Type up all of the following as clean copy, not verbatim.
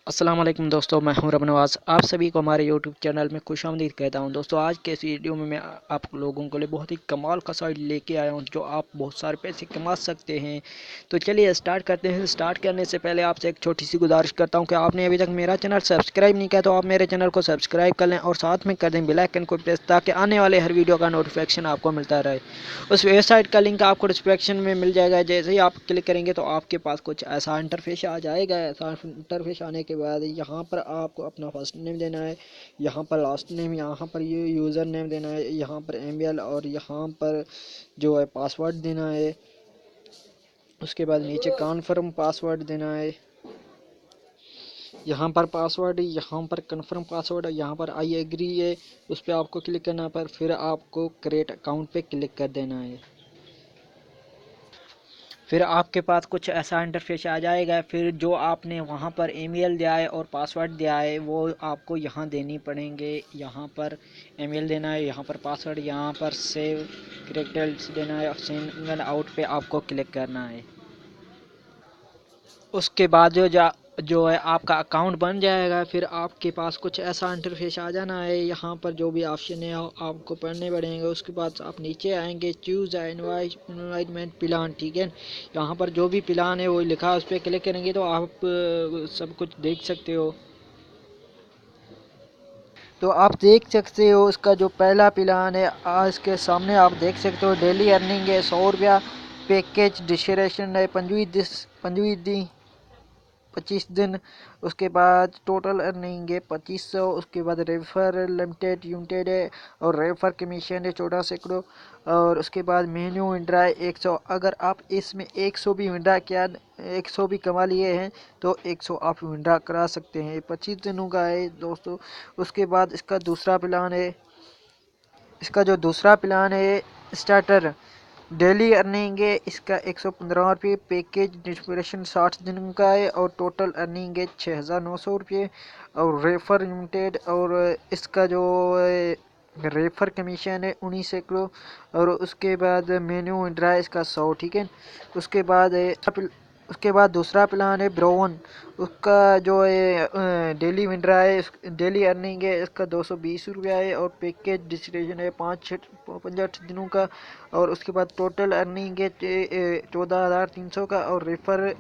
السلام علیکم دوستوں، میں ہوں رب نواز۔ آپ سبھی کو ہمارے یوٹیوب چینل میں خوش آمدید کہتا ہوں۔ دوستوں، آج کے اس ویڈیو میں آپ لوگوں کے لیے بہت ہی کمال کا سائٹ لے کے آیا ہوں جو آپ بہت سارے پیسے کما سکتے ہیں۔ تو چلیے اسٹارٹ کرتے ہیں۔ اسٹارٹ کرنے سے پہلے آپ سے ایک چھوٹی سی گزارش کرتا ہوں کہ آپ نے ابھی تک میرا چینل سبسکرائب نہیں کیا تو آپ میرے چینل کو سبسکرائب کر لیں اور ساتھ میں کر دیں بیل آئکن کو پریس تاکہ آنے والے ہر ویڈیو کا نوٹیفیکیشن آپ کو ملتا رہے۔ اس ویب سائٹ کا لنک آپ کو ڈسکرپشن میں مل جائے گا۔ جیسے ہی آپ کلک کریں گے تو آپ کے پاس کچھ ایسا انٹرفیس آ جائے گا۔ ایسا انٹرفیس آنے کے بعد یہاں پر آپ کو اپنا فرسٹ نیم دینا ہے، یہاں پر لاسٹ نیم، یہاں پر یہ یوزر نیم دینا ہے، یہاں پر ایمیل اور یہاں پر جو ہے پاسورڈ دینا ہے۔ اس کے بعد نیچے کنفرم پاسورڈ دینا ہے، یہاں پر پاسورڈ، یہاں پر کنفرم پاسورڈ، یہاں پر آئی ایگری ہے، اس پہ آپ کو کلک کرنا ہے، پھر آپ کو کریٹ اکاؤنٹ پہ کلک کر دینا ہے۔ پھر آپ کے پاس کچھ ایسا انٹرفیس آ جائے گا۔ پھر جو آپ نے وہاں پر ای میل دیا ہے اور پاسورڈ دیا ہے وہ آپ کو یہاں دینی پڑیں گے۔ یہاں پر ای میل دینا ہے، یہاں پر پاسورڈ، یہاں پر سیو کریکٹرز دینا ہے اور سنگل آؤٹ پہ آپ کو کلک کرنا ہے۔ اس کے بعد جو ہے آپ کا اکاؤنٹ بن جائے گا۔ پھر آپ کے پاس کچھ ایسا انٹرفیس آ جانا ہے۔ یہاں پر جو بھی آپشن ہے آپ کو پڑھنے پڑیں گے۔ اس کے بعد آپ نیچے آئیں گے، چوز انوائٹمنٹ پلان، ٹھیک ہے۔ یہاں پر جو بھی پلان ہے وہ لکھا ہے، اس پہ کلک کریں گے تو آپ سب کچھ دیکھ سکتے ہو۔ تو آپ دیکھ سکتے ہو اس کا جو پہلا پلان ہے، اس کے سامنے آپ دیکھ سکتے ہو ڈیلی ارننگ ہے 100 روپیہ، پیکیج ڈیوریشن ہے 25 دن، اس کے بعد ٹوٹل ارننگ ہے 2500، اس کے بعد ریفر لمیٹڈ ہے اور ریفر کمیشن ہے 1400، اور اس کے بعد مینیو ونڈرا ہے 100۔ اگر آپ اس میں 100 بھی ونڈرا کیا 100 بھی کما لیے ہیں تو 100 آپ ونڈرا کرا سکتے ہیں۔ 25 دنوں کا ہے دوستو۔ اس کے بعد اس کا دوسرا پلان ہے، اس کا جو دوسرا پلان ہے اسٹارٹر ڈیلی ارننگ ہے، اس کا 115 روپے، پیکیج ڈیوریشن 60 دن کا ہے اور ٹوٹل ارننگ ہے 6900 روپے، اور ریفر لمیٹڈ، اور اس کا جو ریفر کمیشن ہے 1900، اور اس کے بعد مینیو ونڈرا ہے اس کا 100، ٹھیک ہے۔ اس کے بعد دوسرا پلان ہے براؤن، اس کا جو ہے ڈیلی ونڈرا ہے، ڈیلی ارننگ ہے اس کا 220 روپیہ ہے اور پیکیج ڈسکریشن ہے 65 دنوں کا، اور اس کے بعد ٹوٹل ارننگ ہے 14300 کا، اور ریفر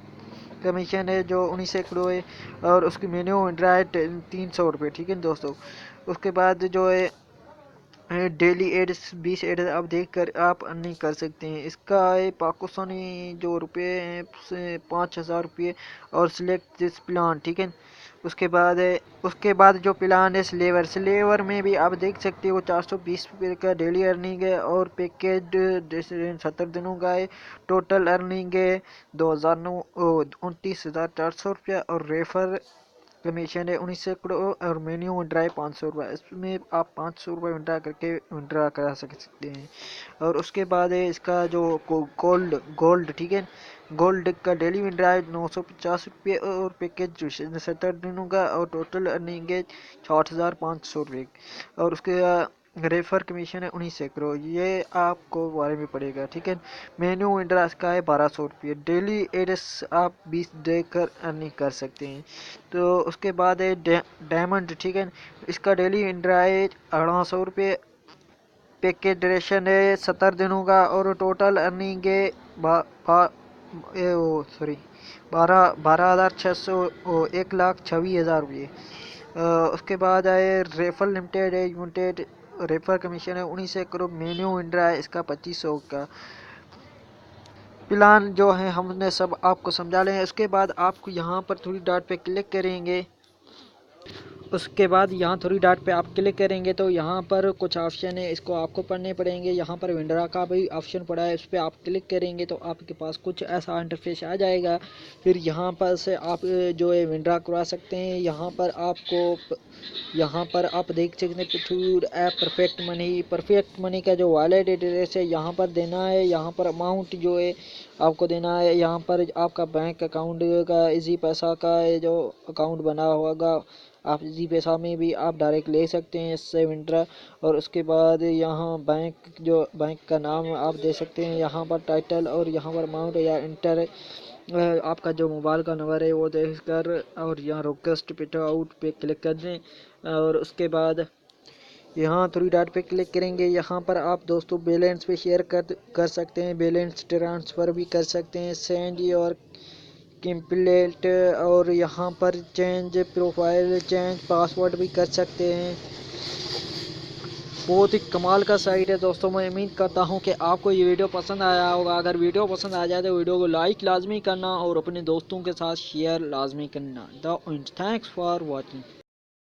کمیشن ہے جو 1900 ہے، اور اس کی مینیو ونڈرا ہے 300 روپے، ٹھیک ہے دوستو۔ اس کے بعد جو ہے ڈیلی ایڈس 20 ایڈس آپ دیکھ کر آپ ارننگ کر سکتے ہیں۔ اس کا پاکستانی جو روپے ہیں 5000 روپے، اور سلیکٹ دس پلان، ٹھیک ہے۔ اس کے بعد جو پلان ہے سلیور میں بھی آپ دیکھ سکتے ہو 420 روپے کا ڈیلی ارننگ ہے اور پیکیج 70 دنوں کا ہے، ٹوٹل ارننگ ہے 29,400 روپیہ، اور ریفر کمیشن ہے 1900 اور مینیو ونڈرا ہے 500 روپے۔ اس میں آپ 500 روپے ونڈرا کر کے ونڈرا کرا سکتے ہیں۔ اور اس کے بعد ہے اس کا جو گولڈ، ٹھیک ہے، گولڈ کا ڈیلی ونڈرا ہے 950 روپے اور پیکیج 70 دنوں کا، اور ٹوٹل ارننگ ہے 6500 روپے، اور اس کے ریفر کمیشن ہے 1900، یہ آپ کو بارے میں پڑے گا، ٹھیک ہے۔ مینیو ونڈرا اس کا ہے 1200 روپے، ڈیلی ایڈس آپ 20 دے کر ارننگ کر سکتے ہیں۔ تو اس کے بعد ہے ڈائمنڈ، ٹھیک ہے، اس کا ڈیلی ونڈرا ہے 1800 روپے، پیکیج ڈیوریشن ہے 70 دنوں کا، اور ٹوٹل ارننگ ہے 12,600، 1,26,000 روپے۔ اس کے بعد ہے ریفر لمیٹڈ ریفر کمیشن ہے 1900، مینیو ونڈرا ہے اس کا 2500 کا۔ پلان جو ہے ہم نے سب آپ کو سمجھا لیں۔ اس کے بعد آپ کو یہاں پر تھوڑی ڈاٹ پہ کلک کریں گے، اس کے بعد یہاں تھوڑی ڈاٹ پہ آپ کلک کریں گے تو یہاں پر کچھ آپشن ہے، اس کو آپ کو پڑھنے پڑیں گے۔ یہاں پر ونڈرا کا بھی آپشن پڑا ہے، اس پہ آپ کلک کریں گے تو آپ کے پاس کچھ ایسا انٹرفیس آ جائے گا۔ پھر یہاں پر سے آپ جو ہے ونڈرا کروا سکتے ہیں۔ یہاں پر آپ دیکھ سکتے ہیں پرفیکٹ منی کا جو والیٹ ایڈریس ہے یہاں پر دینا ہے۔ یہاں پر اماؤنٹ جو ہے آپ کو دینا ہے، یہاں پر آپ کا بینک اکاؤنٹ کا ایزی پیسہ کا جو اکاؤنٹ بنا ہوگا آپ ایزی پیسہ میں بھی آپ ڈائریکٹ لے سکتے ہیں اس سے ونڈرا، اور اس کے بعد یہاں بینک کا نام آپ دے سکتے ہیں، یہاں پر ٹائٹل، اور یہاں پر اماؤنٹ یا انٹر آپ کا جو موبائل کا نمبر ہے وہ دیکھ کر اور یہاں ریکویسٹ پٹ آؤٹ پہ کلک کر دیں، اور اس کے بعد یہاں 3 ڈاٹ پہ کلک کریں گے۔ یہاں پر آپ دوستوں بیلنس پہ شیئر کر سکتے ہیں، بیلنس ٹرانسفر بھی کر سکتے ہیں، سینڈ اور کمپلیٹ، اور یہاں پر چینج پروفائل، چینج پاسورڈ بھی کر سکتے ہیں۔ بہت ہی کمال کا سائٹ ہے دوستوں، میں امید کرتا ہوں کہ آپ کو یہ ویڈیو پسند آیا ہوگا۔ اگر ویڈیو پسند آ جائے تو ویڈیو کو لائک لازمی کرنا اور اپنے دوستوں کے ساتھ شیئر لازمی کرنا۔ Thanks for watching.